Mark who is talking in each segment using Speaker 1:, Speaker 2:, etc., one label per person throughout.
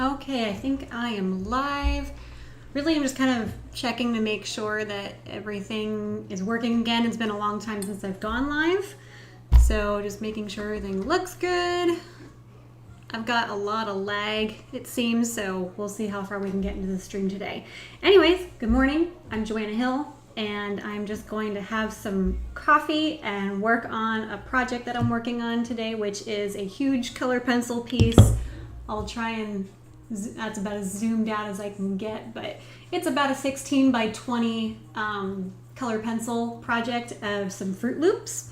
Speaker 1: Okay, I think I am live. Really, I'm just kind of checking to make sure that everything is working again. It's been a long time since I've gone live. So just making sure everything looks good. I've got a lot of lag, it seems, so we'll see how far we can get into the stream today. Anyways, good morning. I'm Joanna Hill, and I'm just going to have some coffee and work on a project that I'm working on today, which is a huge color pencil piece. I'll try and, that's about as zoomed out as I can get, but it's about a 16 by 20 color pencil project of some Froot Loops.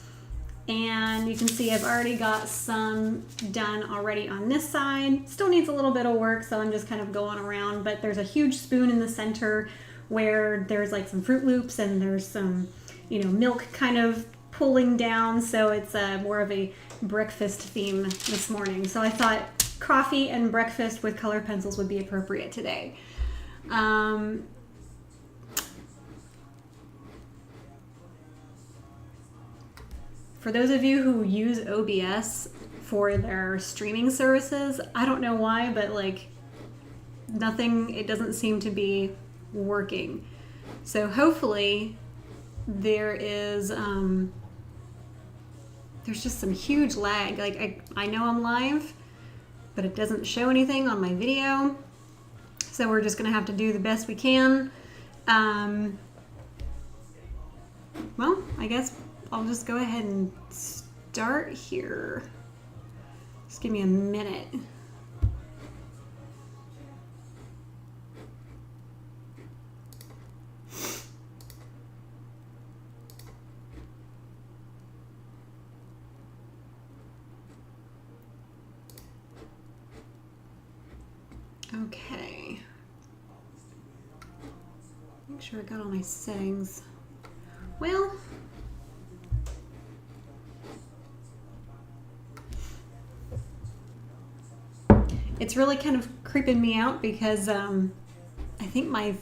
Speaker 1: And you can see I've already got some done already on this side. Still needs a little bit of work, so I'm just kind of going around, but there's a huge spoon in the center where there's like some Froot Loops and there's some, milk kind of pulling down, so it's more of a breakfast theme this morning. So I thought coffee and breakfast with color pencils would be appropriate today. For those of you who use OBS for their streaming services, I don't know why, but it doesn't seem to be working. So hopefully there is, there's just some huge lag. I know I'm live, but it doesn't show anything on my video. So we're just gonna have to do the best we can. Well, I guess I'll just go ahead and start here. Just give me a minute. Okay. Make sure I got all my settings. Well, it's really kind of creeping me out because I think my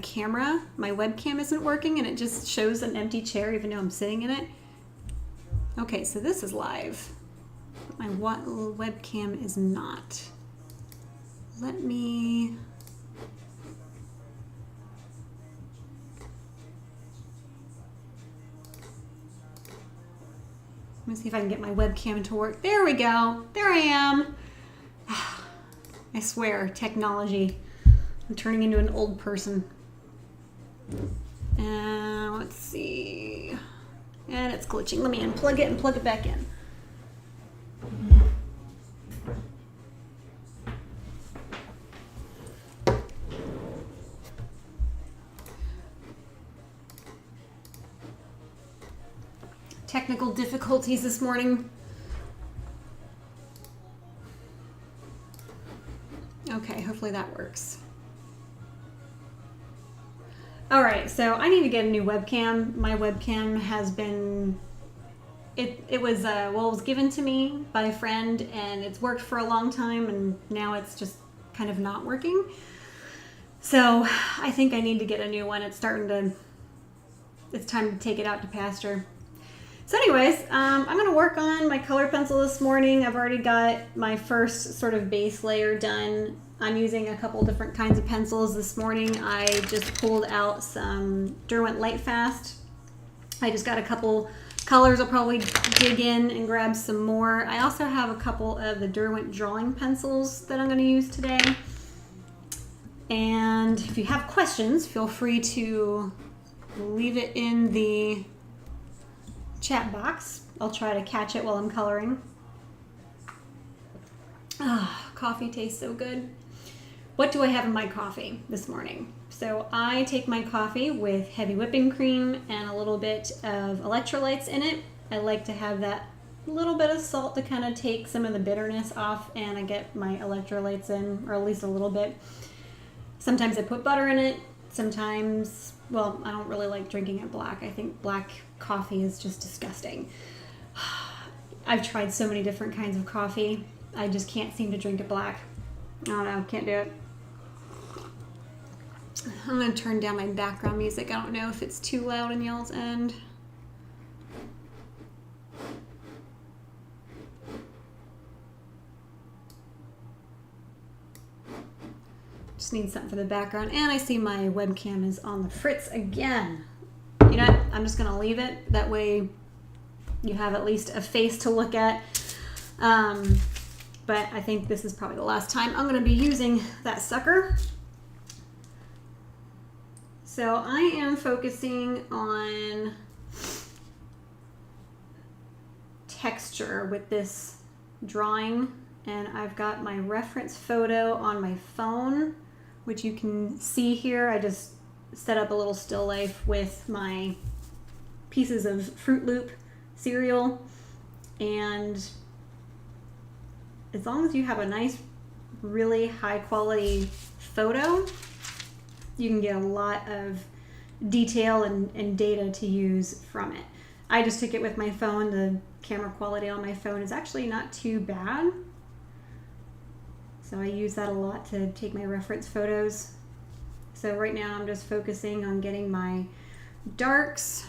Speaker 1: camera, my webcam isn't working and it just shows an empty chair even though I'm sitting in it. Okay, so this is live. But my webcam is not. Let me see if I can get my webcam to work. There we go. There I am. I swear, technology. I'm turning into an old person. And let's see. And it's glitching. Let me unplug it and plug it back in. Technical difficulties this morning. Okay, hopefully that works. All right, so I need to get a new webcam. My webcam has been, it was given to me by a friend and it's worked for a long time and now it's just kind of not working. So I think I need to get a new one. It's time to take it out to pasture. So anyways, I'm going to work on my color pencil this morning. I've already got my first sort of base layer done. I'm using a couple different kinds of pencils this morning. I just pulled out some Derwent Lightfast. I just got a couple colors. I'll probably dig in and grab some more. I also have a couple of the Derwent drawing pencils that I'm going to use today. And if you have questions, feel free to leave it in the chat box. I'll try to catch it while I'm coloring. Coffee tastes so good. What do I have in my coffee this morning? So I take my coffee with heavy whipping cream and a little bit of electrolytes in it. I like to have that little bit of salt to kind of take some of the bitterness off, and I get my electrolytes in, or at least a little bit. Sometimes I put butter in it. Sometimes, well, I don't really like drinking it black. I think black coffee is just disgusting. I've tried so many different kinds of coffee. I just can't seem to drink it black. I don't know, can't do it. I'm going to turn down my background music. I don't know if it's too loud on y'all's end. Just need something for the background. And I see my webcam is on the fritz again. You know what? I'm just going to leave it. That way you have at least a face to look at. But I think this is probably the last time I'm going to be using that sucker. So I am focusing on texture with this drawing, and I've got my reference photo on my phone, which you can see here. I just set up a little still life with my pieces of Froot Loop cereal, and as long as you have a nice, really high quality photo, you can get a lot of detail and data to use from it. I just took it with my phone. The camera quality on my phone is actually not too bad. So I use that a lot to take my reference photos. So right now I'm just focusing on getting my darks.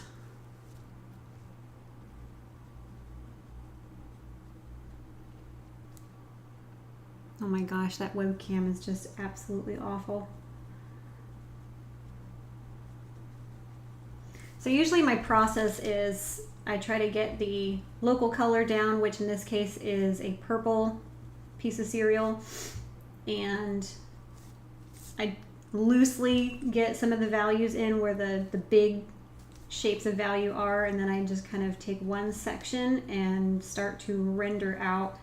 Speaker 1: Oh my gosh, that webcam is just absolutely awful. So usually my process is I try to get the local color down, which in this case is a purple piece of cereal, and I loosely get some of the values in where the big shapes of value are, and then I just kind of take one section and start to render out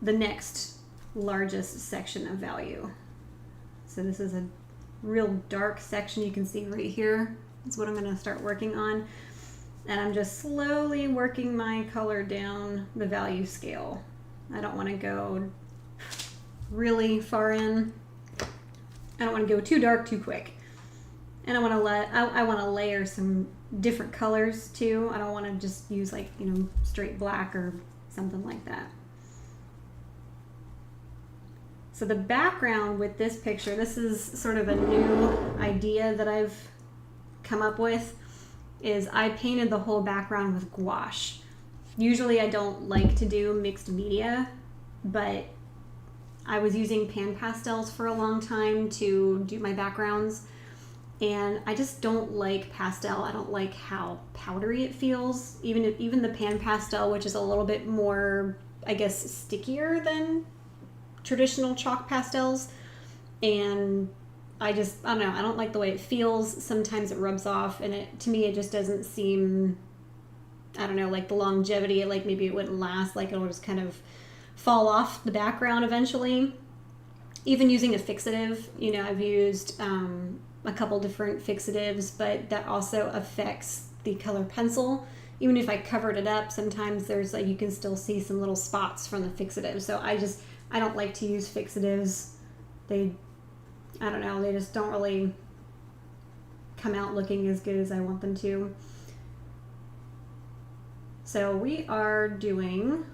Speaker 1: the next largest section of value. So this is a real dark section you can see right here. That's what I'm going to start working on. And I'm just slowly working my color down the value scale. I don't want to go really far in. I don't want to go too dark too quick. And I want to layer some different colors too. I don't want to just use like, you know, straight black or something like that. So the background with this picture, this is sort of a new idea that I've come up with, is I painted the whole background with gouache. Usually I don't like to do mixed media, but I was using pan pastels for a long time to do my backgrounds, and I just don't like pastel. I don't like how powdery it feels. Even the pan pastel, which is a little bit more, I guess, stickier than traditional chalk pastels, and I don't know, I don't like the way it feels. Sometimes it rubs off, and to me it just doesn't seem, I don't know, like the longevity, like maybe it wouldn't last, like it'll just kind of fall off the background eventually. Even using a fixative, you know, I've used a couple different fixatives, but that also affects the color pencil. Even if I covered it up, sometimes there's like, you can still see some little spots from the fixative. So I don't like to use fixatives. I don't know, they just don't really come out looking as good as I want them to. So we are doing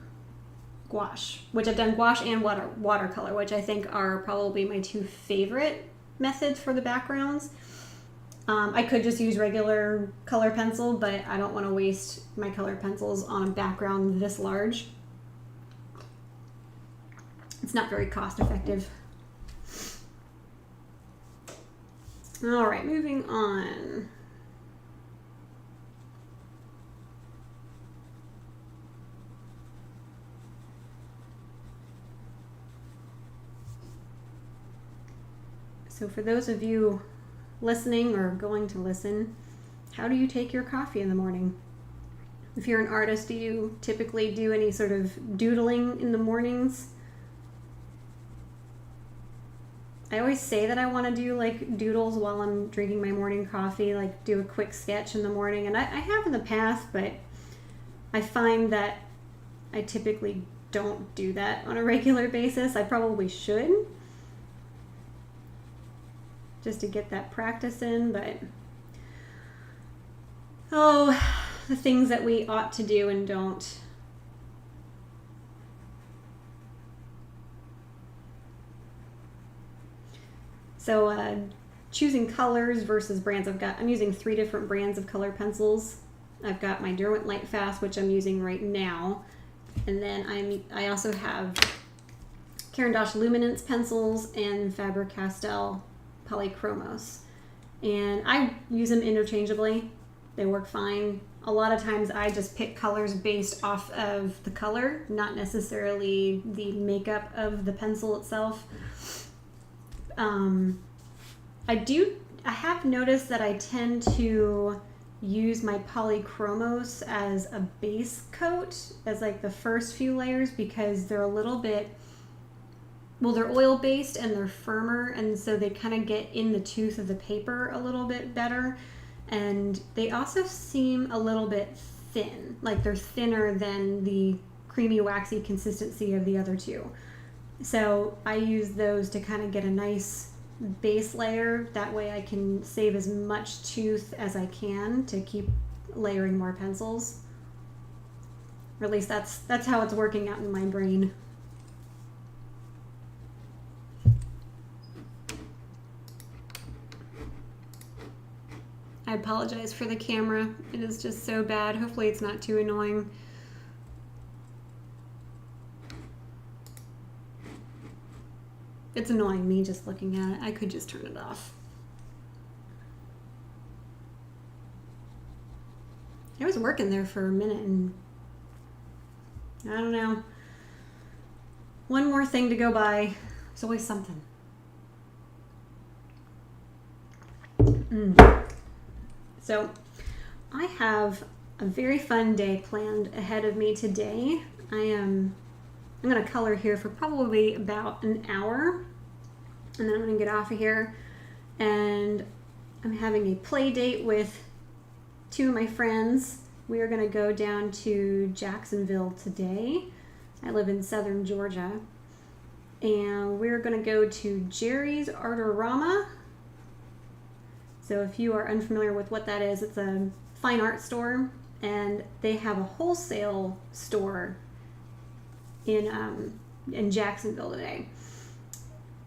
Speaker 1: gouache, which I've done gouache and watercolor, which I think are probably my two favorite methods for the backgrounds. I could just use regular color pencil, but I don't want to waste my color pencils on a background this large. It's not very cost effective. All right, moving on. So for those of you listening or going to listen, how do you take your coffee in the morning? If you're an artist, do you typically do any sort of doodling in the mornings? I always say that I want to do like doodles while I'm drinking my morning coffee, like do a quick sketch in the morning, and I have in the past, but I find that I typically don't do that on a regular basis. I probably should, just to get that practice in, but the things that we ought to do and don't. So choosing colors versus brands. I'm using 3 different brands of color pencils. I've got my Derwent Lightfast, which I'm using right now, and then I also have Caran d'Ache Luminance pencils and Faber-Castell Polychromos. And I use them interchangeably. They work fine. A lot of times I just pick colors based off of the color, not necessarily the makeup of the pencil itself. I have noticed that I tend to use my Polychromos as a base coat, as like the first few layers, because they're a little bit, well, they're oil based and they're firmer, and so they kind of get in the tooth of the paper a little bit better. And they also seem a little bit thin, like they're thinner than the creamy waxy consistency of the other two. So I use those to kind of get a nice base layer. That way I can save as much tooth as I can to keep layering more pencils. Or at least that's how it's working out in my brain. I apologize for the camera. It is just so bad. Hopefully it's not too annoying. It's annoying me just looking at it. I could just turn it off. I was working there for a minute and I don't know. One more thing to go by. There's always something. So I have a very fun day planned ahead of me today. I'm going to color here for probably about an hour, and then I'm going to get off of here, and I'm having a play date with two of my friends. We are going to go down to Jacksonville today. I live in southern Georgia, and we're going to go to Jerry's Artorama. So if you are unfamiliar with what that is, it's a fine art store, and they have a wholesale store in Jacksonville today,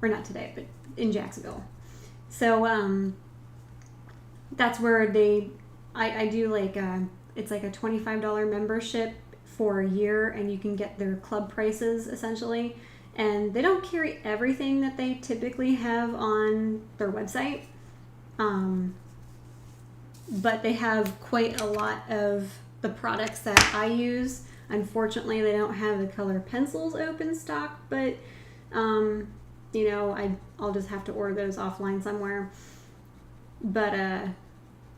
Speaker 1: or not today, but in Jacksonville. So that's where I do like it's like a $25 membership for a year, and you can get their club prices essentially. And they don't carry everything that they typically have on their website, but they have quite a lot of the products that I use. Unfortunately, they don't have the color pencils open stock, but you know, I'll just have to order those offline somewhere. But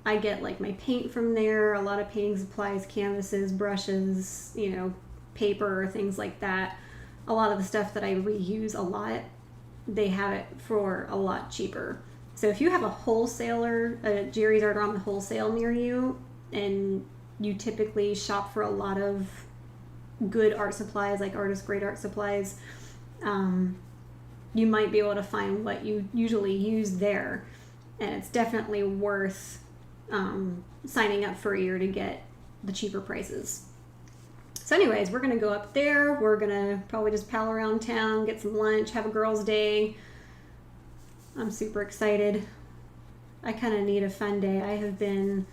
Speaker 1: I get like my paint from there, a lot of painting supplies, canvases, brushes, you know, paper, things like that. A lot of the stuff that I reuse a lot, they have it for a lot cheaper. So if you have a wholesaler, a Jerry's Artorama wholesale near you, and you typically shop for a lot of good art supplies, like artist grade art supplies, you might be able to find what you usually use there. And it's definitely worth signing up for a year to get the cheaper prices. So anyways, we're going to go up there. We're going to probably just pal around town, get some lunch, have a girls' day. I'm super excited. I kind of need a fun day. I have been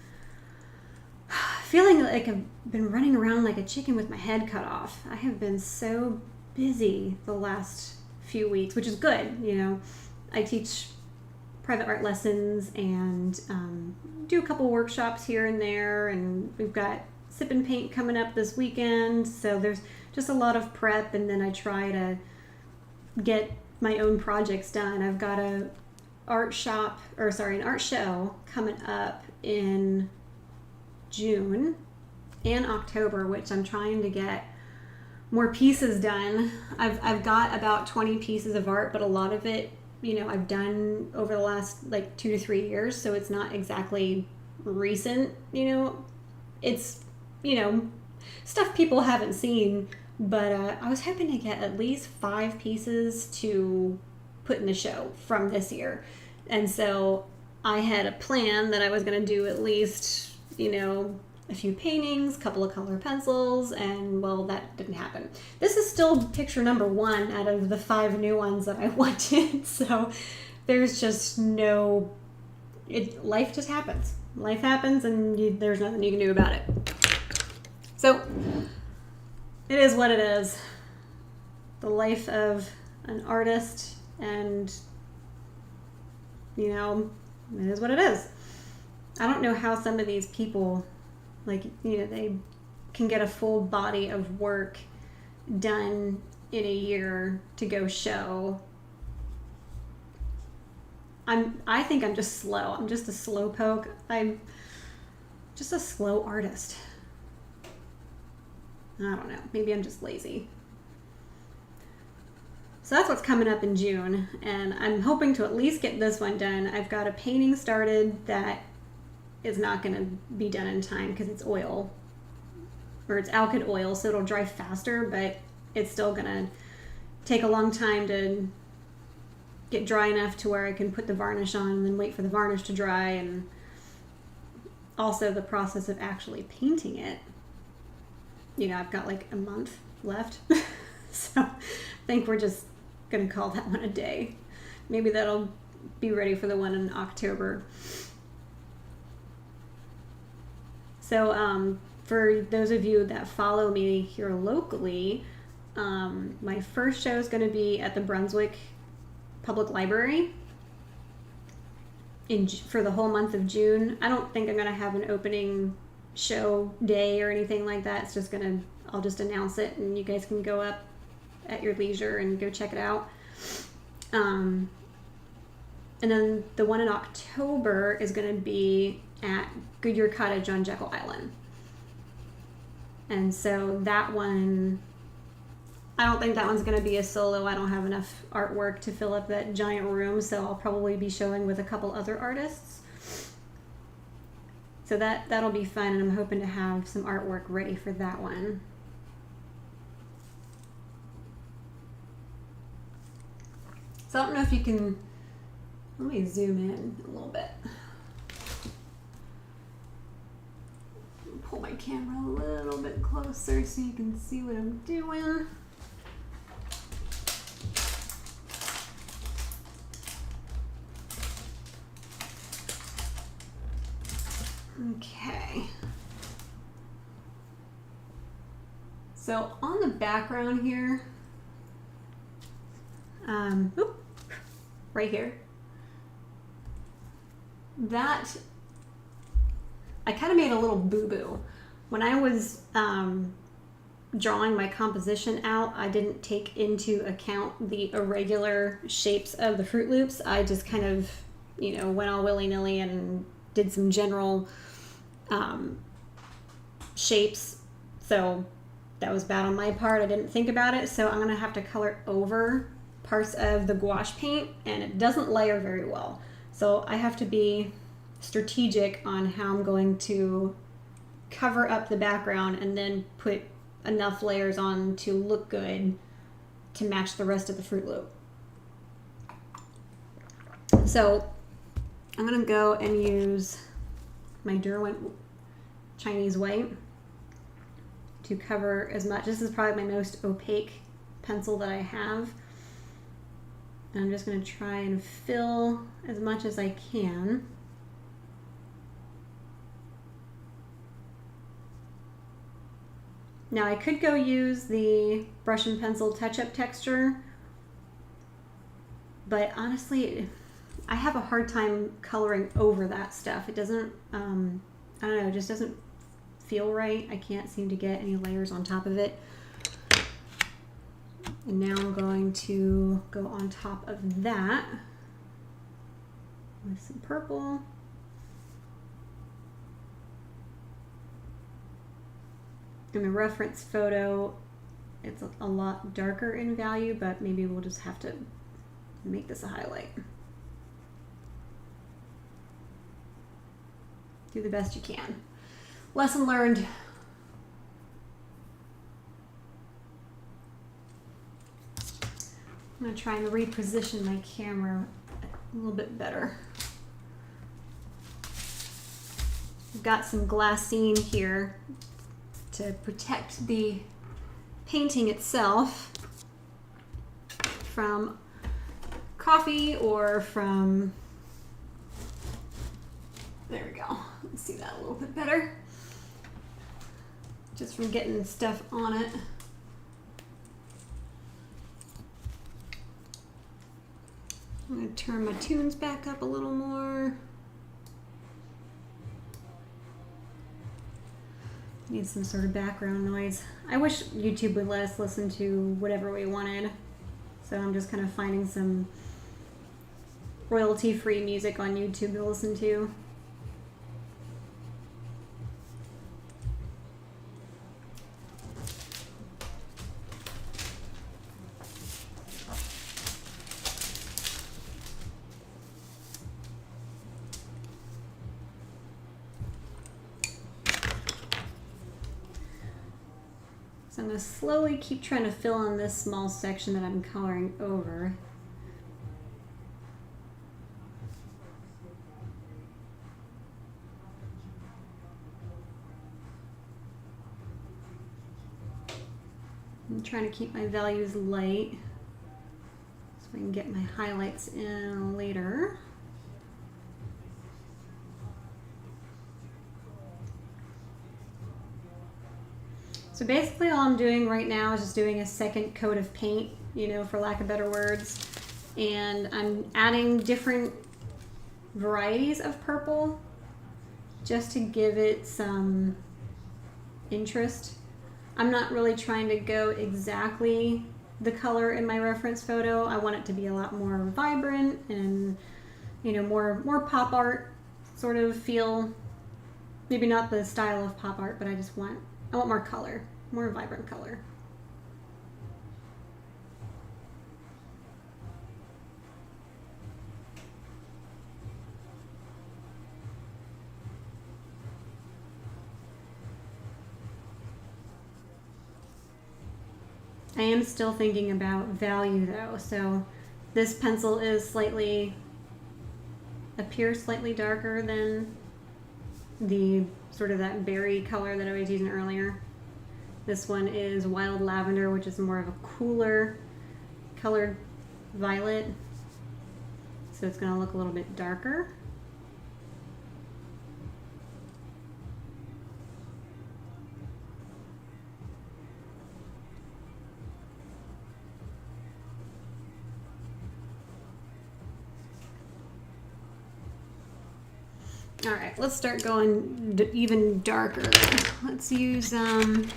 Speaker 1: feeling like I've been running around like a chicken with my head cut off. I have been so busy the last few weeks, which is good. You know, I teach private art lessons and do a couple workshops here and there, and we've got Sip and Paint coming up this weekend, so there's just a lot of prep, and then I try to get my own projects done. I've got an art show coming up in June and October, which I'm trying to get more pieces done. I've got about 20 pieces of art, but a lot of it, you know, I've done over the last like 2 to 3 years, so it's not exactly recent, you know. It's, you know, stuff people haven't seen, but I was hoping to get at least 5 pieces to put in the show from this year. And so I had a plan that I was going to do at least, you know, a few paintings, a couple of color pencils, and well, that didn't happen. This is still picture number 1 out of the 5 new ones that I wanted. So there's just no, life just happens. Life happens, and there's nothing you can do about it. So it is what it is. The life of an artist, and you know, it is what it is. I don't know how some of these people, like, you know, they can get a full body of work done in a year to go show. I think I'm just slow. I'm just a slow poke. I'm just a slow artist. I don't know. Maybe I'm just lazy. So that's what's coming up in June, and I'm hoping to at least get this one done. I've got a painting started that is not going to be done in time because it's oil, or it's alkyd oil, so it'll dry faster, but it's still going to take a long time to get dry enough to where I can put the varnish on and then wait for the varnish to dry, and also the process of actually painting it. You know, I've got like a month left, so I think we're just going to call that one a day. Maybe that'll be ready for the one in October. So for those of you that follow me here locally, my first show is going to be at the Brunswick Public Library for the whole month of June. I don't think I'm going to have an opening show day or anything like that. It's just I'll just announce it and you guys can go up at your leisure and go check it out. And then the one in October is going to be at Goodyear Cottage on Jekyll Island. And so that one, I don't think that one's going to be a solo. I don't have enough artwork to fill up that giant room, so I'll probably be showing with a couple other artists. So that'll be fun, and I'm hoping to have some artwork ready for that one. So I don't know if you can, let me zoom in a little bit. Pull my camera a little bit closer so you can see what I'm doing. Okay. So on the background here, right here, that I kind of made a little boo-boo. When I was drawing my composition out, I didn't take into account the irregular shapes of the Froot Loops. I just kind of, you know, went all willy-nilly and did some general shapes. So that was bad on my part. I didn't think about it. So I'm going to have to color over parts of the gouache paint, and it doesn't layer very well. So I have to be strategic on how I'm going to cover up the background and then put enough layers on to look good to match the rest of the Froot Loop. So I'm going to go and use my Derwent Chinese white to cover as much. This is probably my most opaque pencil that I have. And I'm just going to try and fill as much as I can. Now I could go use the brush and pencil touch-up texture, but honestly, I have a hard time coloring over that stuff. It doesn't, I don't know, it just doesn't feel right. I can't seem to get any layers on top of it. And now I'm going to go on top of that with some purple. In the reference photo, it's a lot darker in value, but maybe we'll just have to make this a highlight. Do the best you can. Lesson learned. I'm going to try and reposition my camera a little bit better. I've got some glassine here to protect the painting itself from coffee or from, there we go, let's see that a little bit better, just from getting stuff on it. I'm going to turn my tunes back up a little more. Need some sort of background noise. I wish YouTube would let us listen to whatever we wanted. So I'm just kind of finding some royalty-free music on YouTube to listen to. So I'm going to slowly keep trying to fill in this small section that I'm coloring over. I'm trying to keep my values light so I can get my highlights in later. So basically all I'm doing right now is just doing a second coat of paint, you know, for lack of better words. And I'm adding different varieties of purple just to give it some interest. I'm not really trying to go exactly the color in my reference photo. I want it to be a lot more vibrant and, you know, more pop art sort of feel. Maybe not the style of pop art, but I want more color, more vibrant color. I am still thinking about value though, so this pencil is appears slightly darker than the sort of that berry color that I was using earlier. This one is Wild Lavender, which is more of a cooler colored violet, so it's going to look a little bit darker. All right, let's start going even darker. Let's use, what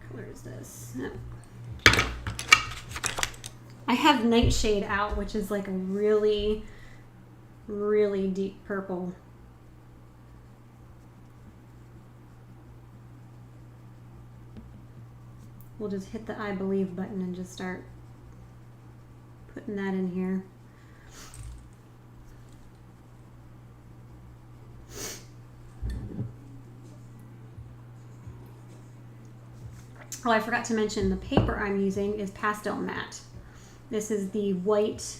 Speaker 1: color is this? Oh. I have Nightshade out, which is like a really, really deep purple. We'll just hit the I believe button and just start putting that in here. Oh, I forgot to mention the paper I'm using is Pastel Matte. This is the white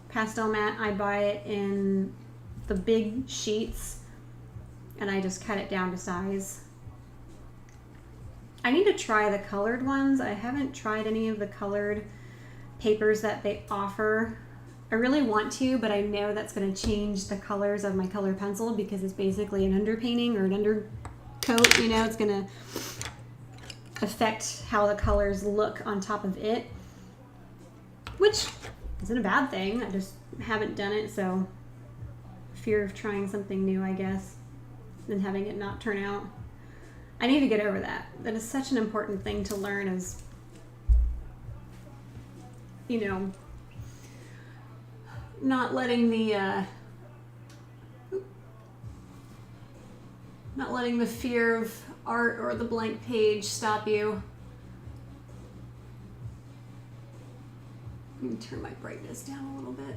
Speaker 1: Pastel Matte. I buy it in the big sheets and I just cut it down to size. I need to try the colored ones. I haven't tried any of the colored papers that they offer. I really want to, but I know that's going to change the colors of my color pencil because it's basically an underpainting or an undercoat, you know, it's going to affect how the colors look on top of it, which isn't a bad thing. I just haven't done it, so fear of trying something new, I guess, and having it not turn out. I need to get over that. That is such an important thing to learn, is, you know, not letting the fear of art or the blank page stop you. Let me turn my brightness down a little bit.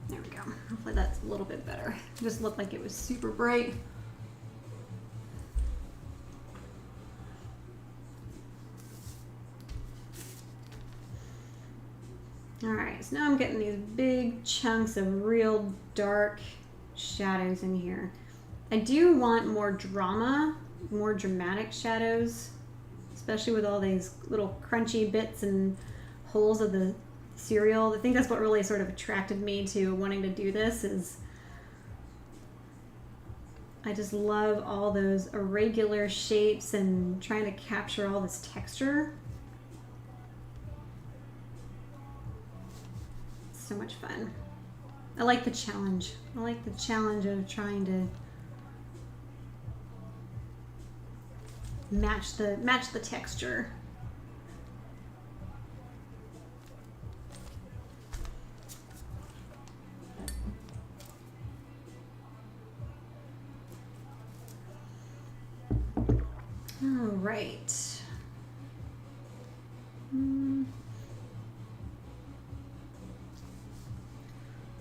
Speaker 1: There we go. Hopefully that's a little bit better. It just looked like it was super bright. Alright, so now I'm getting these big chunks of real dark shadows in here. I do want more drama, more dramatic shadows, especially with all these little crunchy bits and holes of the cereal. I think that's what really sort of attracted me to wanting to do this, is I just love all those irregular shapes and trying to capture all this texture. So much fun. I like the challenge. I like the challenge of trying to match the texture. All right.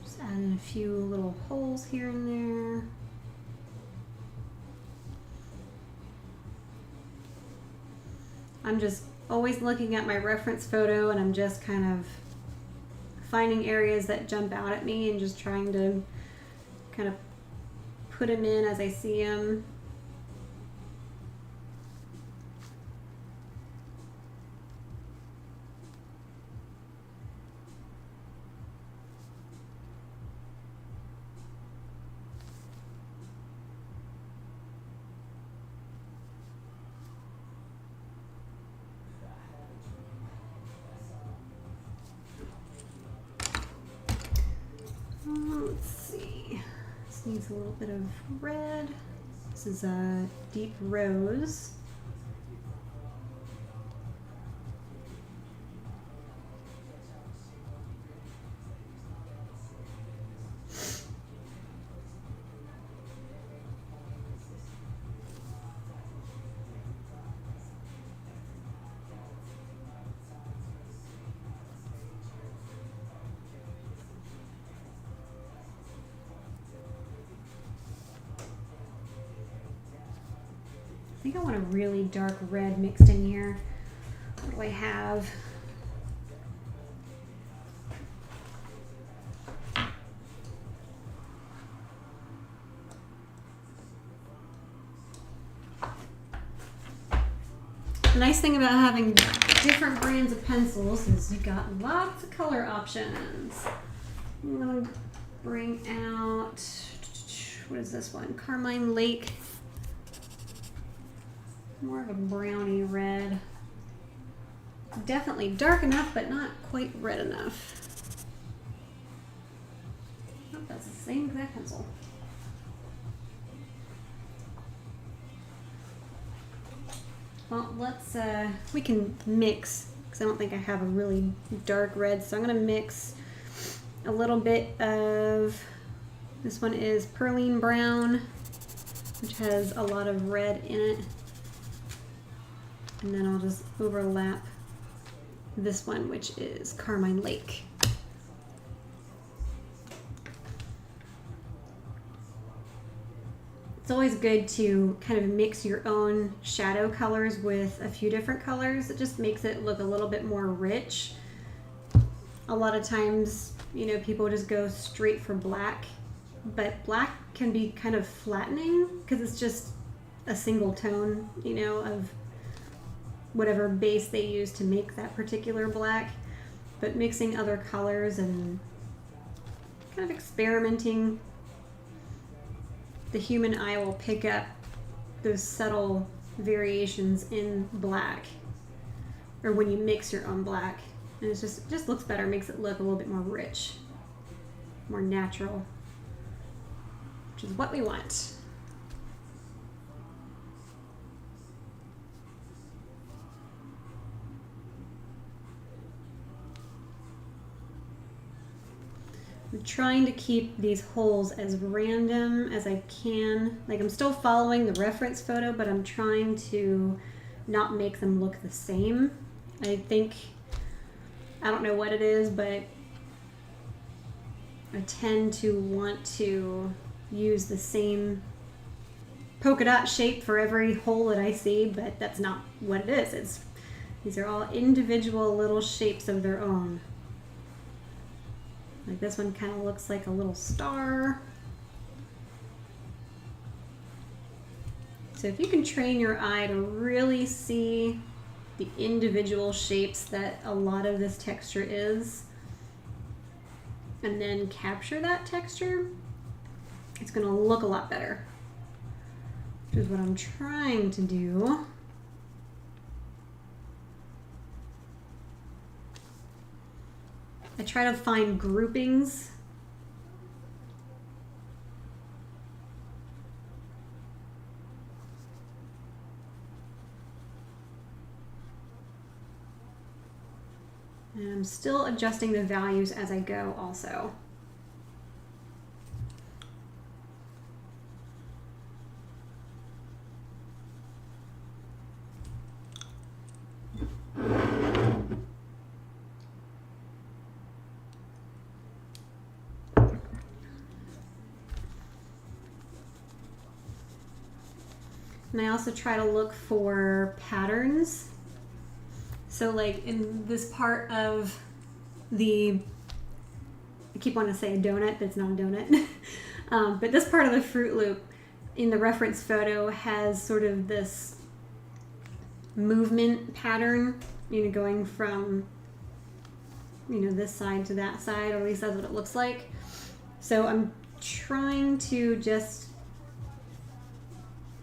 Speaker 1: Just add in a few little holes here and there. I'm just always looking at my reference photo, and I'm just kind of finding areas that jump out at me and just trying to kind of put them in as I see them. Let's see. This needs a little bit of red. This is a deep rose. I think I want a really dark red mixed in here. What do I have? The nice thing about having different brands of pencils is you've got lots of color options. I'm gonna bring out, what is this one? Carmine Lake. More of a browny red. Definitely dark enough, but not quite red enough. Oh, that's the same exact pencil. Well, let's, we can mix, because I don't think I have a really dark red, so I'm going to mix a little bit of, this one is Perline Brown, which has a lot of red in it. And then I'll just overlap this one, which is Carmine Lake. It's always good to kind of mix your own shadow colors with a few different colors. It just makes it look a little bit more rich. A lot of times, you know, people just go straight for black, but black can be kind of flattening because it's just a single tone, you know, of whatever base they use to make that particular black. But mixing other colors and kind of experimenting, the human eye will pick up those subtle variations in black, or when you mix your own black, and it just looks better, makes it look a little bit more rich, more natural, which is what we want. I'm trying to keep these holes as random as I can. Like, I'm still following the reference photo, but I'm trying to not make them look the same. I think, I don't know what it is, but I tend to want to use the same polka dot shape for every hole that I see, but that's not what it is. These are all individual little shapes of their own. Like this one kind of looks like a little star. So if you can train your eye to really see the individual shapes that a lot of this texture is, and then capture that texture, it's going to look a lot better. which is what I'm trying to do. I try to find groupings. And I'm still adjusting the values as I go also. And I also try to look for patterns. So like in this part of the, I keep wanting to say a donut, but it's not a donut. But this part of the Froot Loop in the reference photo has sort of this movement pattern, you know, going from, you know, this side to that side, or at least that's what it looks like. So I'm trying to just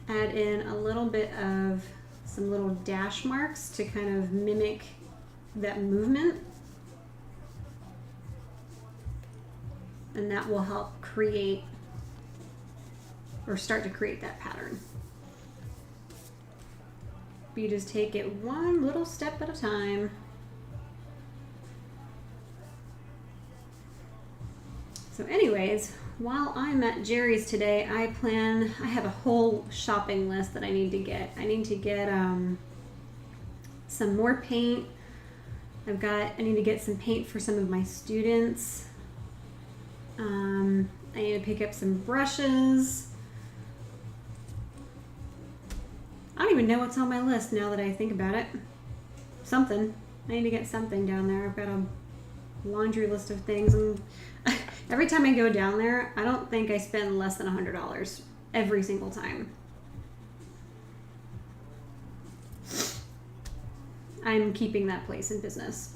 Speaker 1: add in a little bit of some little dash marks to kind of mimic that movement. And that will help create or start to create that pattern. You just take it one little step at a time. So anyways, while I'm at Jerry's today, I have a whole shopping list that I need to get. I need to get some more paint. I need to get some paint for some of my students. I need to pick up some brushes. I don't even know what's on my list now that I think about it. Something. I need to get something down there. I've got a laundry list of things, and every time I go down there, I don't think I spend less than $100 every single time. I'm keeping that place in business.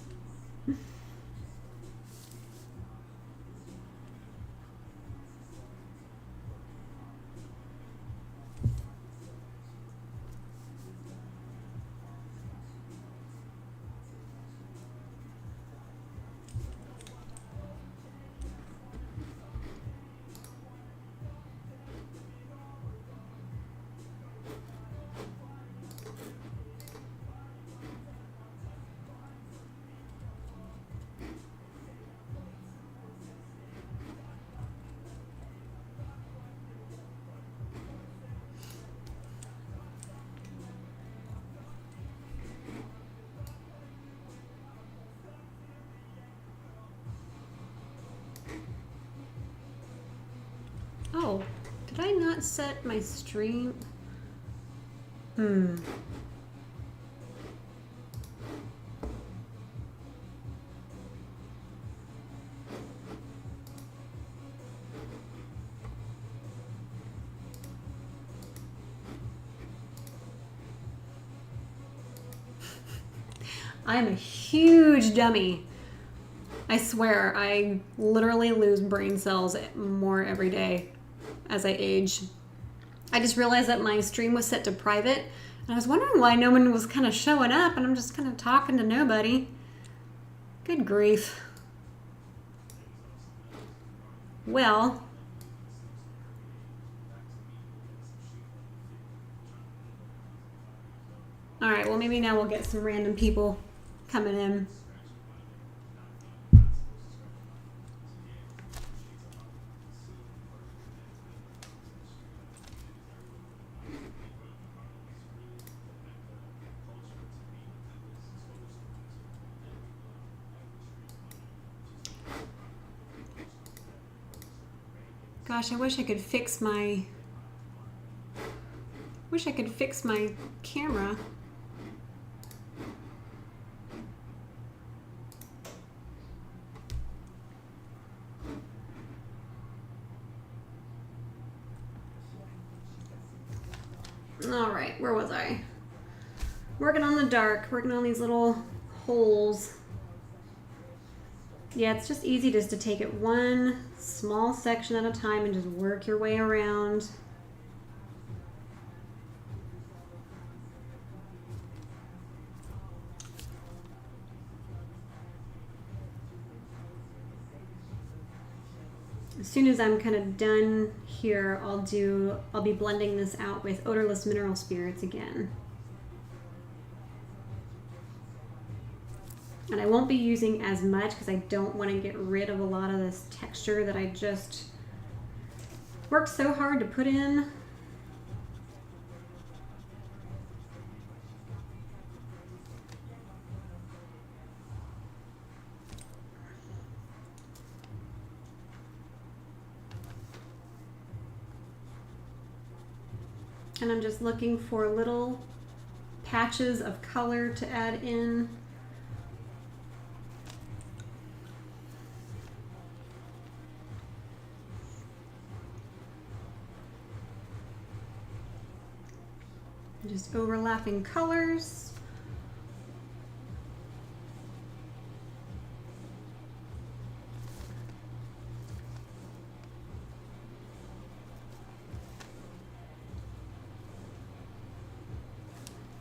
Speaker 1: Oh, did I not set my stream? I'm a huge dummy. I swear, I literally lose brain cells more every day as I age. I just realized that my stream was set to private, and I was wondering why no one was kind of showing up, and I'm just kind of talking to nobody. Good grief. Well, all right, well, maybe now we'll get some random people coming in. Gosh, I wish I could fix my camera. All right, where was I? Working on the dark, working on these little holes. Yeah, it's just easy just to take it one small section at a time and just work your way around. as soon as I'm kind of done here, I'll be blending this out with odorless mineral spirits again. And I won't be using as much because I don't want to get rid of a lot of this texture that I just worked so hard to put in. And I'm just looking for little patches of color to add in. Just overlapping colors.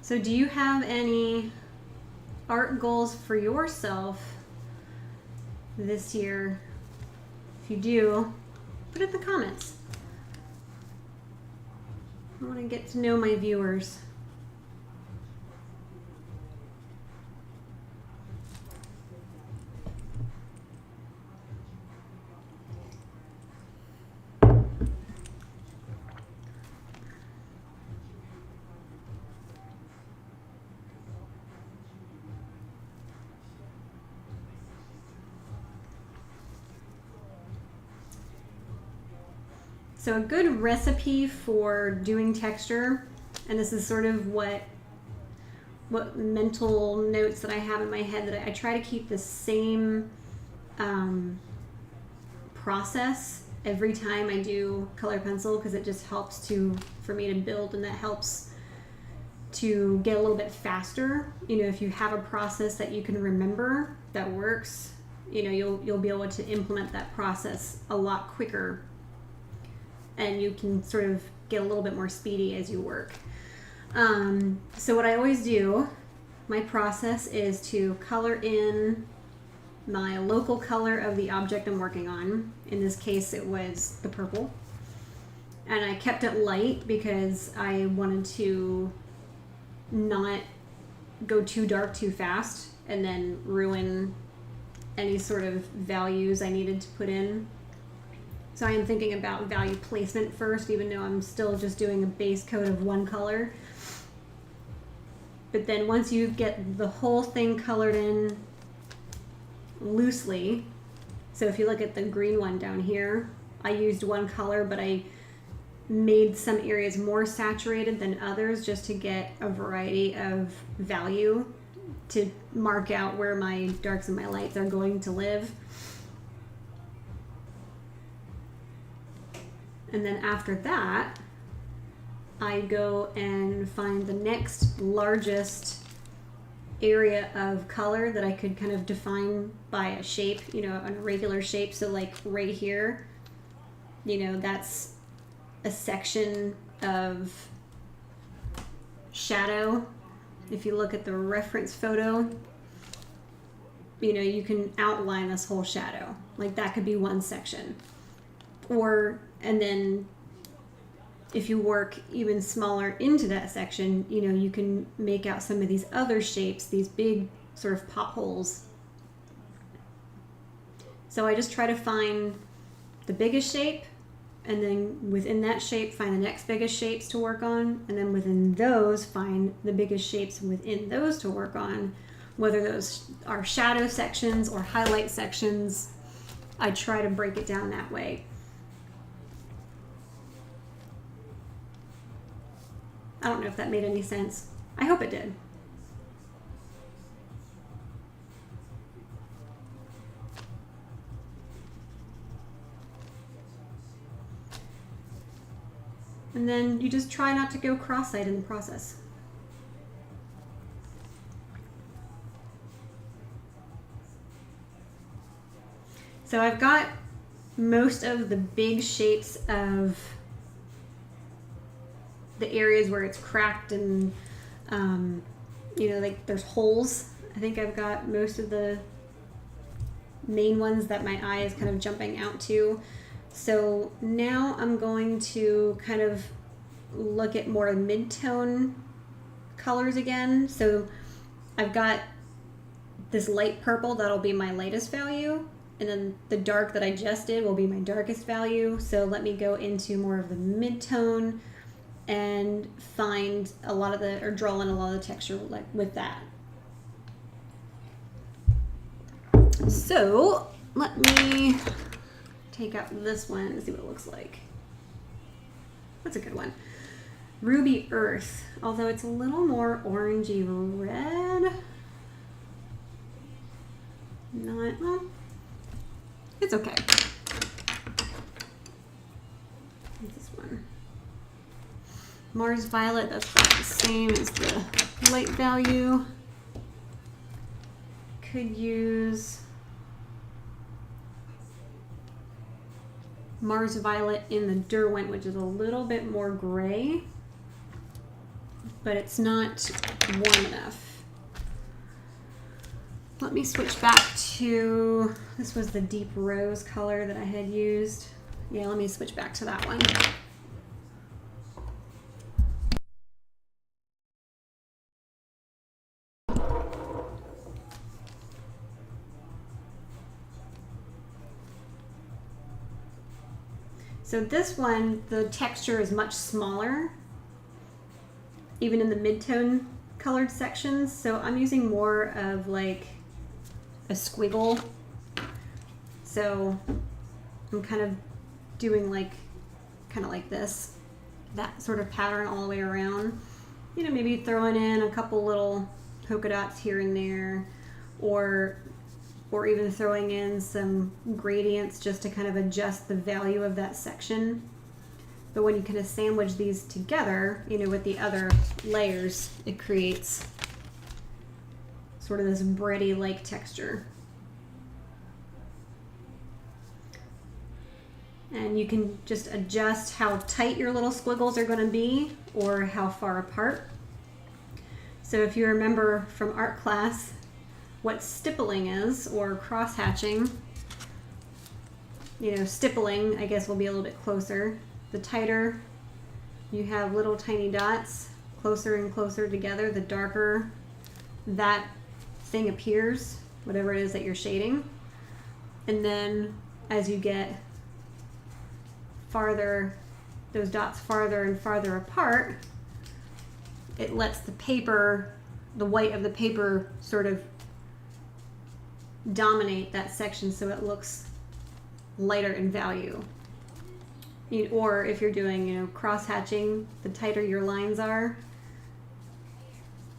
Speaker 1: So do you have any art goals for yourself this year? If you do, put it in the comments. I want to get to know my viewers. So a good recipe for doing texture, and this is sort of what mental notes that I have in my head, that I try to keep the same process every time I do color pencil, because it just helps for me to build, and that helps to get a little bit faster. You know, if you have a process that you can remember that works, you know, you'll be able to implement that process a lot quicker, and you can sort of get a little bit more speedy as you work. So what I always do, my process is to color in my local color of the object I'm working on. In this case, it was the purple. And I kept it light because I wanted to not go too dark too fast and then ruin any sort of values I needed to put in. So I am thinking about value placement first, even though I'm still just doing a base coat of one color. But then once you get the whole thing colored in loosely, so if you look at the green one down here, I used one color, but I made some areas more saturated than others just to get a variety of value to mark out where my darks and my lights are going to live. And then after that, I go and find the next largest area of color that I could kind of define by a shape, you know, a regular shape. So like right here, you know, that's a section of shadow. If you look at the reference photo, you know, you can outline this whole shadow. Like that could be one section. And then if you work even smaller into that section, you know, you can make out some of these other shapes, these big sort of potholes. So I just try to find the biggest shape, and then within that shape find the next biggest shapes to work on, and then within those find the biggest shapes within those to work on, whether those are shadow sections or highlight sections. I try to break it down that way. I don't know if that made any sense. I hope it did. And then you just try not to go cross-eyed in the process. So I've got most of the big shapes of the areas where it's cracked and you know, like there's holes. I think I've got most of the main ones that my eye is kind of jumping out to. So now I'm going to kind of look at more mid-tone colors again. So I've got this light purple, that'll be my lightest value, and then the dark that I just did will be my darkest value. So let me go into more of the mid-tone and find a lot of the, or draw in a lot of the texture like with that. So let me take out this one and see what it looks like. That's a good one. Ruby Earth, although it's a little more orangey red. Not, well, it's okay. What's this one? Mars Violet, that's about the same as the light value. Could use Mars Violet in the Derwent, which is a little bit more gray, but it's not warm enough. Let me switch back to, this was the deep rose color that I had used. Yeah, let me switch back to that one. So this one, the texture is much smaller, even in the mid-tone colored sections. So I'm using more of like a squiggle. So I'm kind of doing like, kind of like this, that sort of pattern all the way around. You know, maybe throwing in a couple little polka dots here and there, or even throwing in some gradients just to kind of adjust the value of that section. But when you kind of sandwich these together, you know, with the other layers, it creates sort of this bready-like texture. And you can just adjust how tight your little squiggles are going to be or how far apart. So if you remember from art class what stippling is, or cross-hatching, you know, stippling, I guess, will be a little bit closer. The tighter you have little tiny dots closer and closer together, the darker that thing appears, whatever it is that you're shading. And then as you get farther, those dots farther and farther apart, it lets the paper, the white of the paper, sort of dominate that section so it looks lighter in value. Or if you're doing, you know, cross-hatching, the tighter your lines are,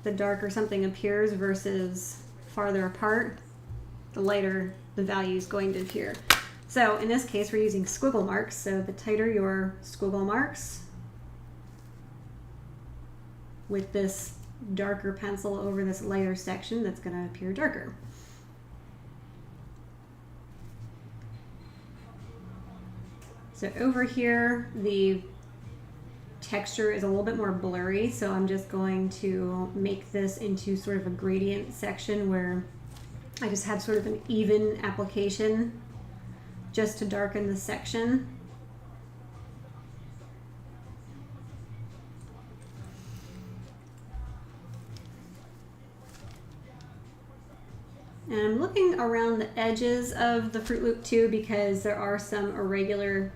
Speaker 1: the darker something appears versus farther apart, the lighter the value is going to appear. So in this case, we're using squiggle marks. So the tighter your squiggle marks with this darker pencil over this lighter section, that's going to appear darker. So over here, the texture is a little bit more blurry, so I'm just going to make this into sort of a gradient section where I just have sort of an even application just to darken the section. And I'm looking around the edges of the Froot Loop too, because there are some irregular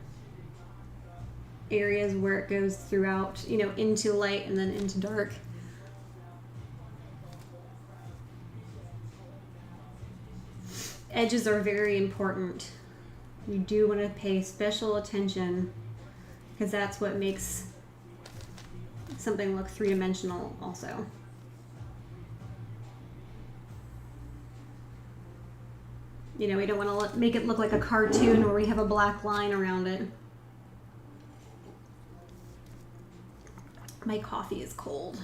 Speaker 1: areas where it goes throughout, you know, into light and then into dark. Edges are very important. You do want to pay special attention because that's what makes something look three-dimensional also. You know, we don't want to make it look like a cartoon where we have a black line around it. My coffee is cold.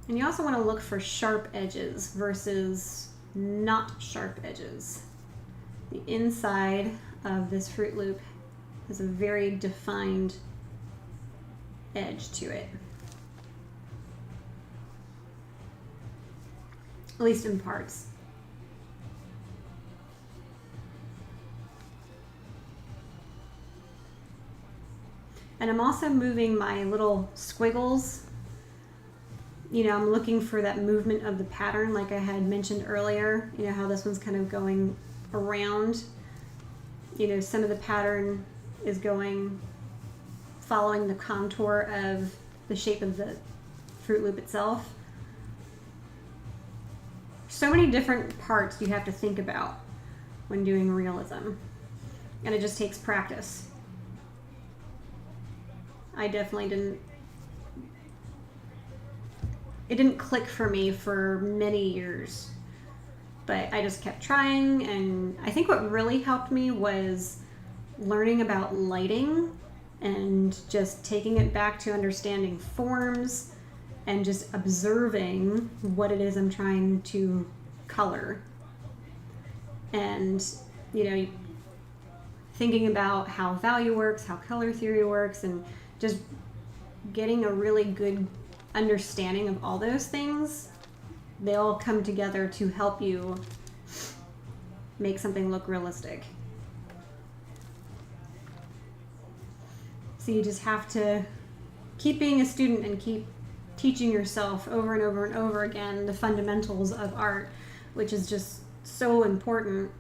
Speaker 1: And you also want to look for sharp edges versus not sharp edges. The inside of this Froot Loop has a very defined edge to it. At least in parts. And I'm also moving my little squiggles. You know, I'm looking for that movement of the pattern like I had mentioned earlier. You know, how this one's kind of going around. You know, some of the pattern is following the contour of the shape of the Froot Loop itself. So many different parts you have to think about when doing realism. And it just takes practice. I definitely it didn't click for me for many years, but I just kept trying, and I think what really helped me was learning about lighting and just taking it back to understanding forms and just observing what it is I'm trying to color. And, you know, thinking about how value works, how color theory works, and just getting a really good understanding of all those things. They all come together to help you make something look realistic. So you just have to keep being a student and keep teaching yourself over and over and over again the fundamentals of art, which is just so important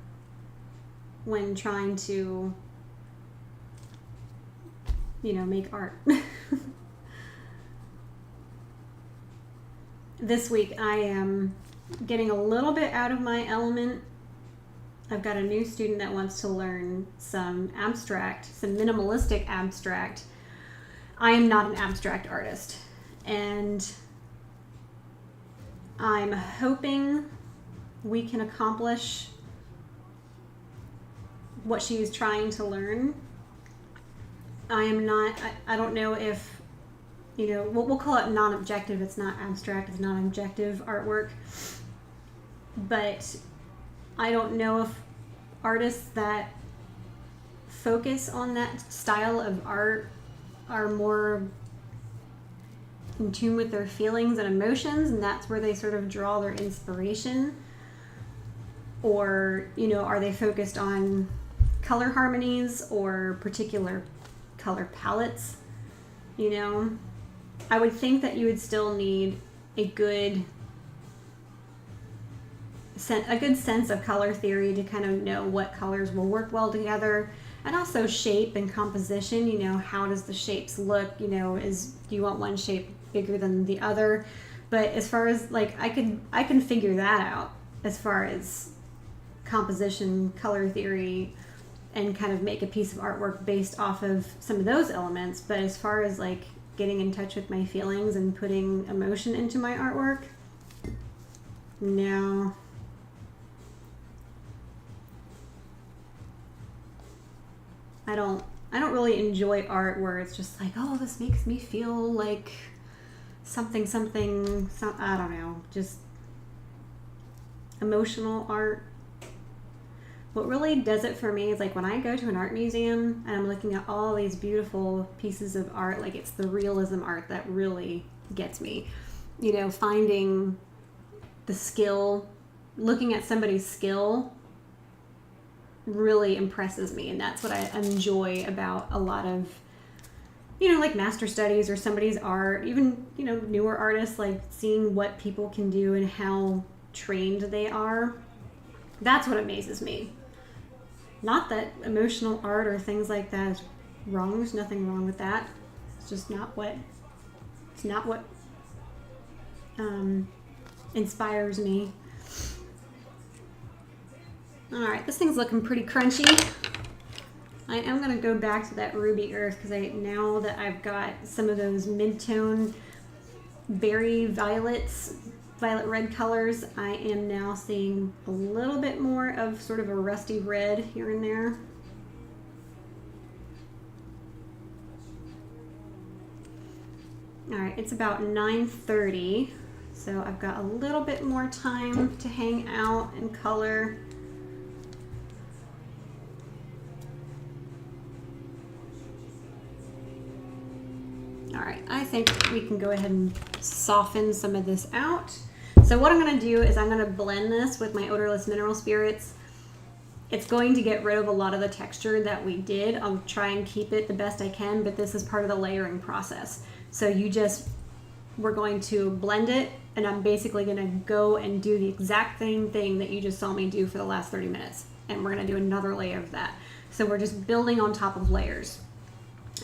Speaker 1: when trying to, you know, make art. This week I am getting a little bit out of my element. I've got a new student that wants to learn some abstract, some minimalistic abstract. I am not an abstract artist, and I'm hoping we can accomplish what she is trying to learn. I don't know if, you know, we'll call it non-objective. It's not abstract, it's non-objective artwork. But I don't know if artists that focus on that style of art are more in tune with their feelings and emotions, and that's where they sort of draw their inspiration. Or, you know, are they focused on color harmonies or particular color palettes? You know, I would think that you would still need a good sense of color theory to kind of know what colors will work well together, and also shape and composition. You know, how does the shapes look? You know, do you want one shape bigger than the other? But as far as like, I can figure that out as far as composition, color theory, and kind of make a piece of artwork based off of some of those elements. But as far as like getting in touch with my feelings and putting emotion into my artwork, no. I don't really enjoy art where it's just like, oh, this makes me feel like something, I don't know, just emotional art. What really does it for me is like when I go to an art museum and I'm looking at all these beautiful pieces of art, like it's the realism art that really gets me. You know, finding the skill, looking at somebody's skill really impresses me, and that's what I enjoy about a lot of, you know, like master studies or somebody's art, even, you know, newer artists, like seeing what people can do and how trained they are. That's what amazes me. Not that emotional art or things like that is wrong. There's nothing wrong with that. It's just not what inspires me. All right, this thing's looking pretty crunchy. I am going to go back to that ruby earth because now that I've got some of those mid-tone berry violet red colors, I am now seeing a little bit more of sort of a rusty red here and there. All right, it's about 9:30, so I've got a little bit more time to hang out and color. think we can go ahead and soften some of this out. So what I'm going to do is I'm going to blend this with my odorless mineral spirits. It's going to get rid of a lot of the texture that we did. I'll try and keep it the best I can, but this is part of the layering process. So we're going to blend it, and I'm basically going to go and do the exact same thing that you just saw me do for the last 30 minutes. And we're going to do another layer of that. So we're just building on top of layers.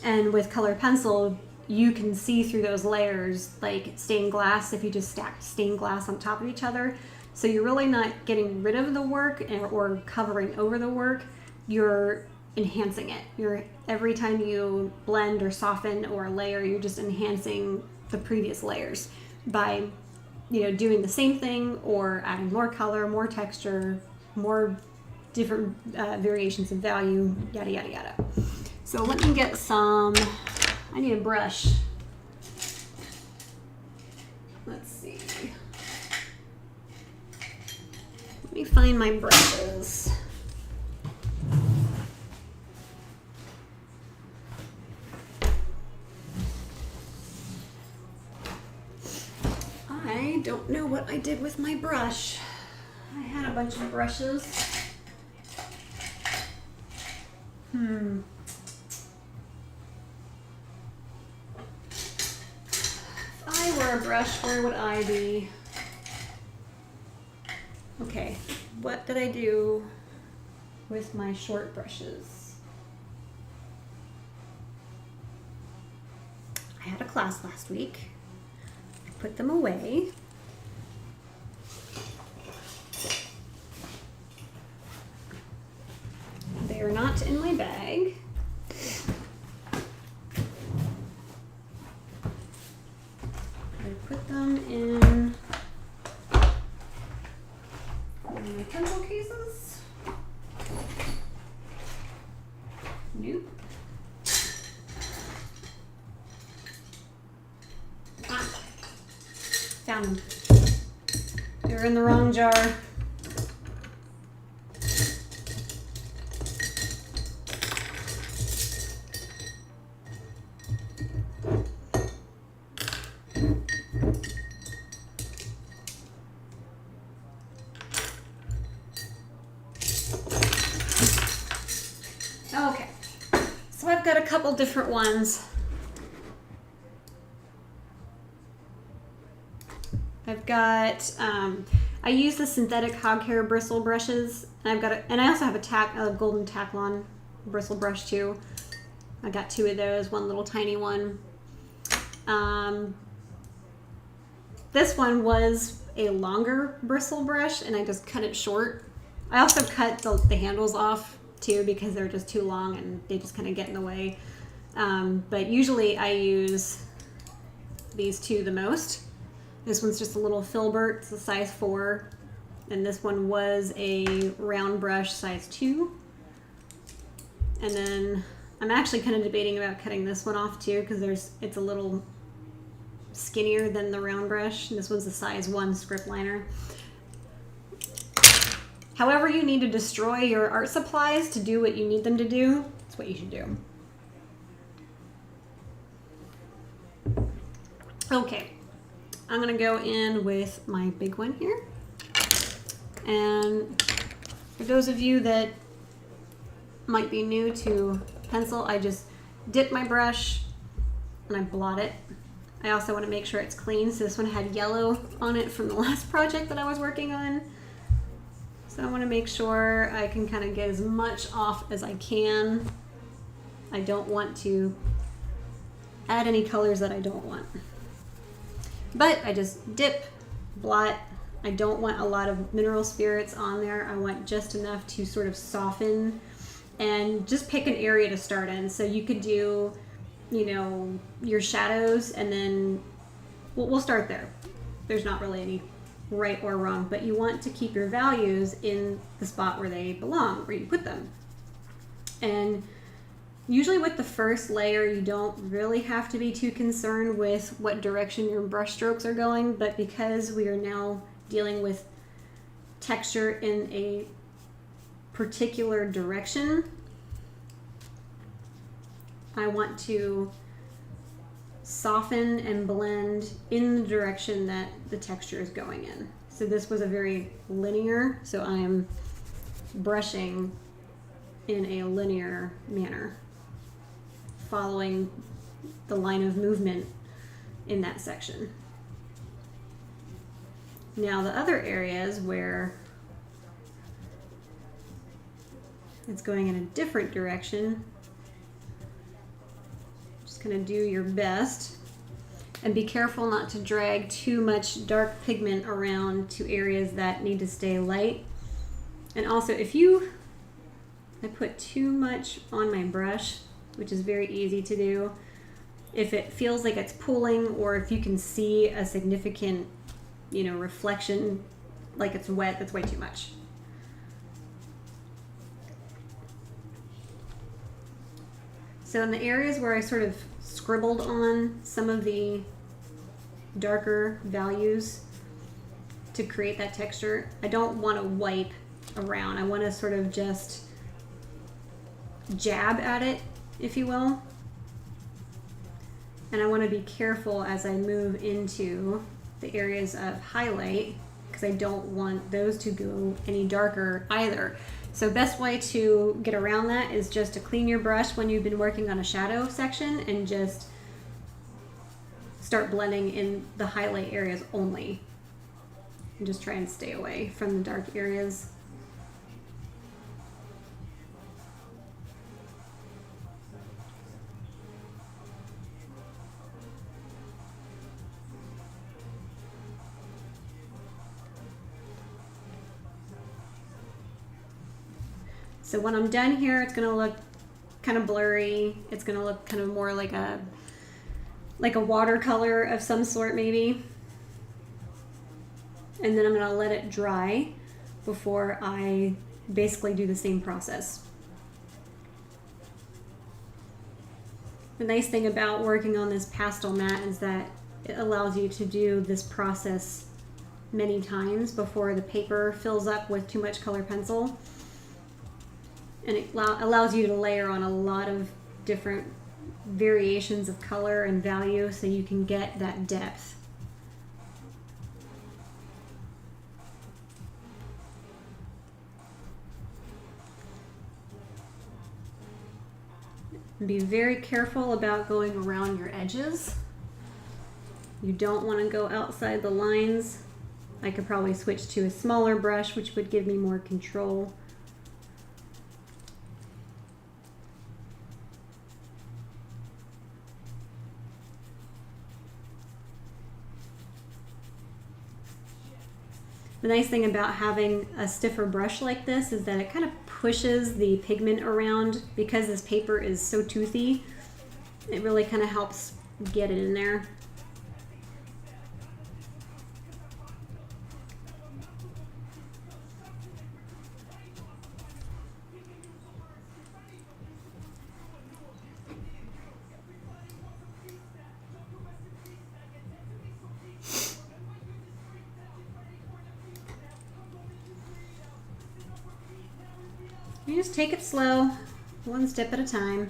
Speaker 1: And with colored pencil, you can see through those layers like stained glass if you just stacked stained glass on top of each other. So you're really not getting rid of the work or covering over the work, you're enhancing it. Every time you blend or soften or layer, you're just enhancing the previous layers by doing the same thing or adding more color, more texture, more different variations of value, yada yada yada. So let me get I need a brush. Let's see. Let me find my brushes. I don't know what I did with my brush. I had a bunch of brushes. If I were a brush, where would I be? Okay, what did I do with my short brushes? I had a class last week. I put them away. They are not in my bag. I put them in my pencil cases. Nope. Found them. They're in the wrong jar. Okay, so I've got a couple different ones. I've got, I use the synthetic hog hair bristle brushes, and I also have a golden Taklon bristle brush too. I got two of those, one little tiny one. This one was a longer bristle brush, and I just cut it short. I also cut the handles off too because they're just too long and they just kind of get in the way. But usually I use these two the most. This one's just a little filbert, it's a size 4, and this one was a round brush, size 2. And then I'm actually kind of debating about cutting this one off too because it's a little skinnier than the round brush. And this one's a size 1 script liner. However you need to destroy your art supplies to do what you need them to do, that's what you should do. Okay. I'm going to go in with my big one here. And for those of you that might be new to pencil, I just dip my brush and I blot it. I also want to make sure it's clean. So this one had yellow on it from the last project that I was working on. So I want to make sure I can kind of get as much off as I can. I don't want to add any colors that I don't want. But I just dip, blot. I don't want a lot of mineral spirits on there. I want just enough to sort of soften and just pick an area to start in. So you could do, your shadows, and then we'll start there. There's not really any right or wrong, but you want to keep your values in the spot where they belong, where you put them. And usually with the first layer, you don't really have to be too concerned with what direction your brush strokes are going, but because we are now dealing with texture in a particular direction, I want to soften and blend in the direction that the texture is going in. So this was a very linear, so I am brushing in a linear manner, following the line of movement in that section. Now the other areas where it's going in a different direction, just gonna do your best and be careful not to drag too much dark pigment around to areas that need to stay light. And also I put too much on my brush, which is very easy to do. If it feels like it's pulling, or if you can see a significant, reflection, like it's wet, that's way too much. So in the areas where I sort of scribbled on some of the darker values to create that texture, I don't want to wipe around. I want to sort of just jab at it, if you will. And I want to be careful as I move into the areas of highlight, because I don't want those to go any darker either. So best way to get around that is just to clean your brush when you've been working on a shadow section and just start blending in the highlight areas only. And just try and stay away from the dark areas. So when I'm done here, it's gonna look kind of blurry. It's gonna look kind of more like a watercolor of some sort maybe. And then I'm gonna let it dry before I basically do the same process. The nice thing about working on this pastel mat is that it allows you to do this process many times before the paper fills up with too much color pencil. And it allows you to layer on a lot of different variations of color and value so you can get that depth. Be very careful about going around your edges. You don't want to go outside the lines. I could probably switch to a smaller brush, which would give me more control. The nice thing about having a stiffer brush like this is that it kind of pushes the pigment around. Because this paper is so toothy, it really kind of helps get it in there. You just take it slow, one step at a time.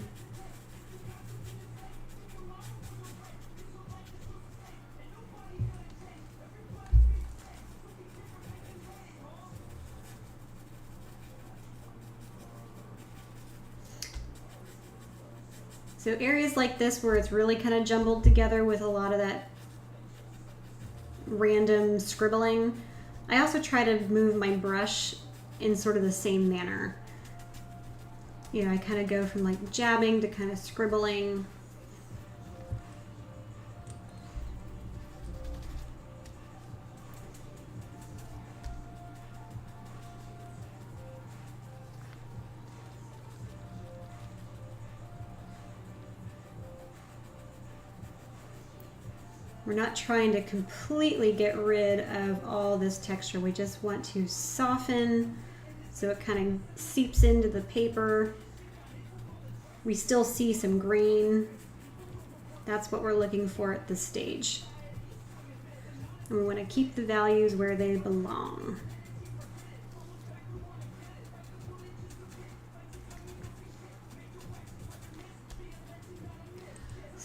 Speaker 1: So areas like this where it's really kind of jumbled together with a lot of that random scribbling, I also try to move my brush in sort of the same manner. I kind of go from like jabbing to kind of scribbling. We're not trying to completely get rid of all this texture. We just want to soften so it kind of seeps into the paper. We still see some grain. That's what we're looking for at this stage. And we want to keep the values where they belong.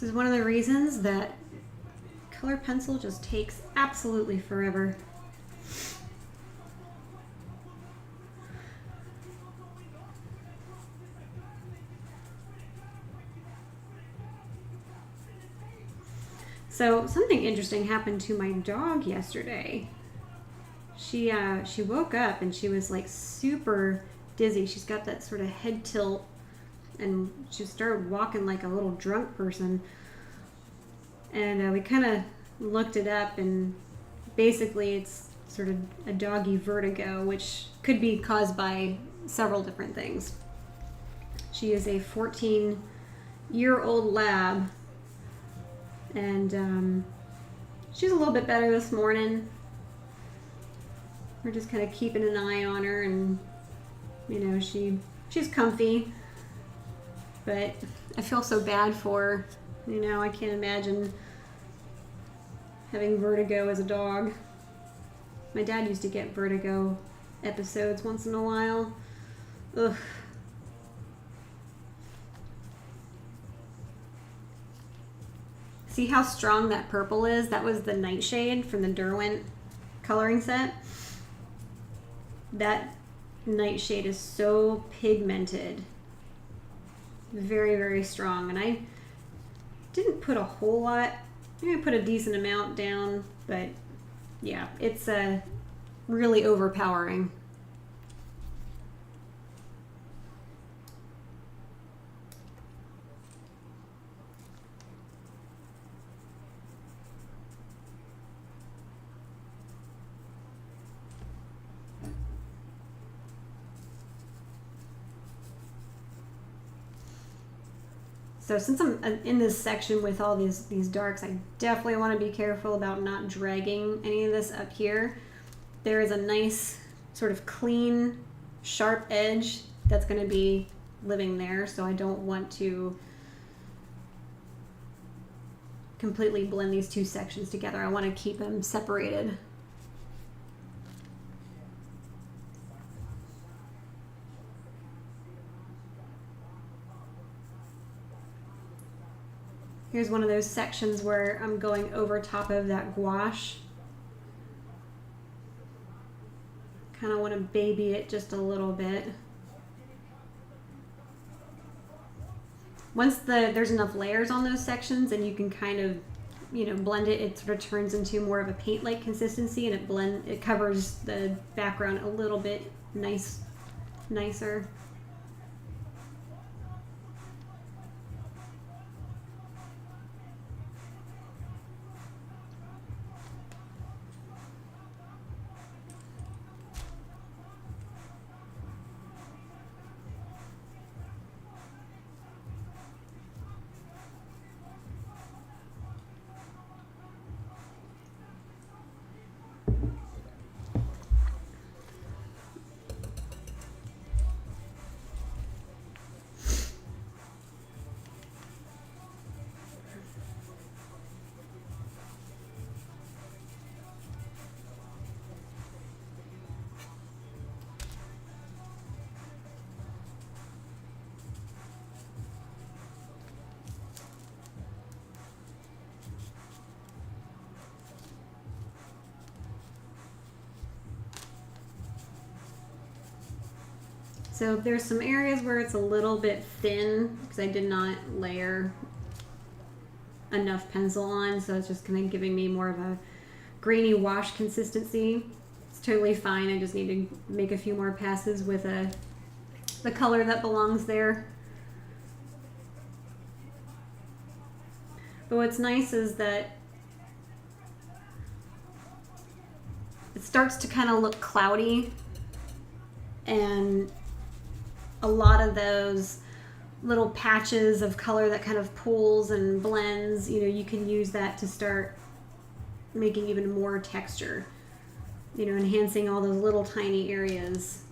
Speaker 1: This is one of the reasons that color pencil just takes absolutely forever. So something interesting happened to my dog yesterday. She woke up and she was like super dizzy. She's got that sort of head tilt, and she started walking like a little drunk person. And we kind of looked it up, and basically it's sort of a doggy vertigo, which could be caused by several different things. She is a 14-year-old lab, and she's a little bit better this morning. We're just kind of keeping an eye on her, and you know, she's comfy, but I feel so bad for her. You know, I can't imagine having vertigo as a dog. My dad used to get vertigo episodes once in a while. Ugh. See how strong that purple is? That was the Nightshade from the Derwent coloring set. That Nightshade is so pigmented. Very, very strong. And I didn't put a whole lot. I put a decent amount down, but yeah, it's really overpowering. So since I'm in this section with all these darks, I definitely want to be careful about not dragging any of this up here. There is a nice sort of clean, sharp edge that's going to be living there, so I don't want to completely blend these two sections together. I want to keep them separated. Here's one of those sections where I'm going over top of that gouache. Kind of want to baby it just a little bit. Once there's enough layers on those sections, and you can kind of, you know, blend it, it sort of turns into more of a paint-like consistency, and it covers the background a little bit nicer. So there's some areas where it's a little bit thin because I did not layer enough pencil on, so it's just kind of giving me more of a grainy wash consistency. It's totally fine. I just need to make a few more passes with the color that belongs there. But what's nice is that it starts to kind of look cloudy, and a lot of those little patches of color that kind of pools and blends, you know, you can use that to start making even more texture, you know, enhancing all those little tiny areas.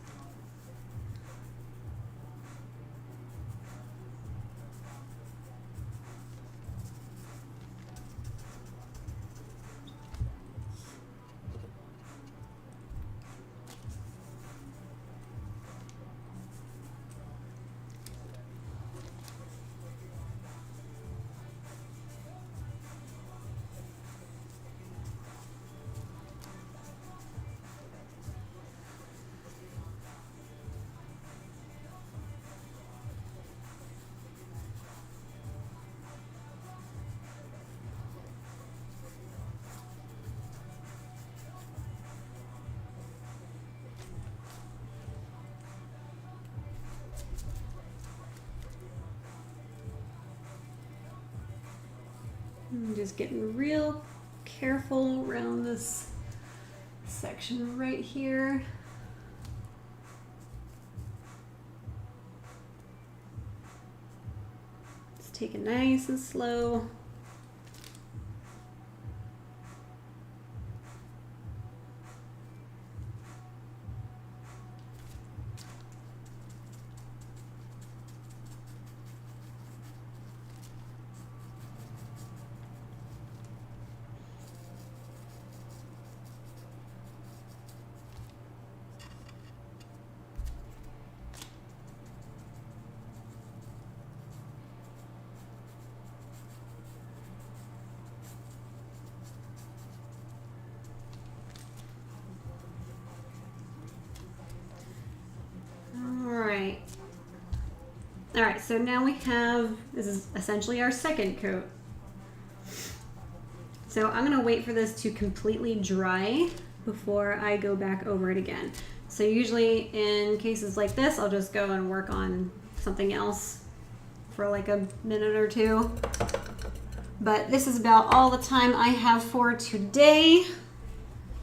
Speaker 1: I'm just getting real careful around this section right here. Just take it nice and slow. All right, so now we have, this is essentially our second coat. So I'm gonna wait for this to completely dry before I go back over it again. So usually in cases like this, I'll just go and work on something else for like a minute or two. But this is about all the time I have for today.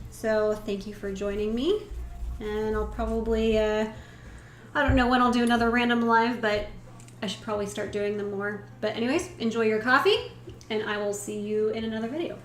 Speaker 1: So thank you for joining me. And I'll probably, I don't know when I'll do another random live, but I should probably start doing them more. But anyways, enjoy your coffee, and I will see you in another video.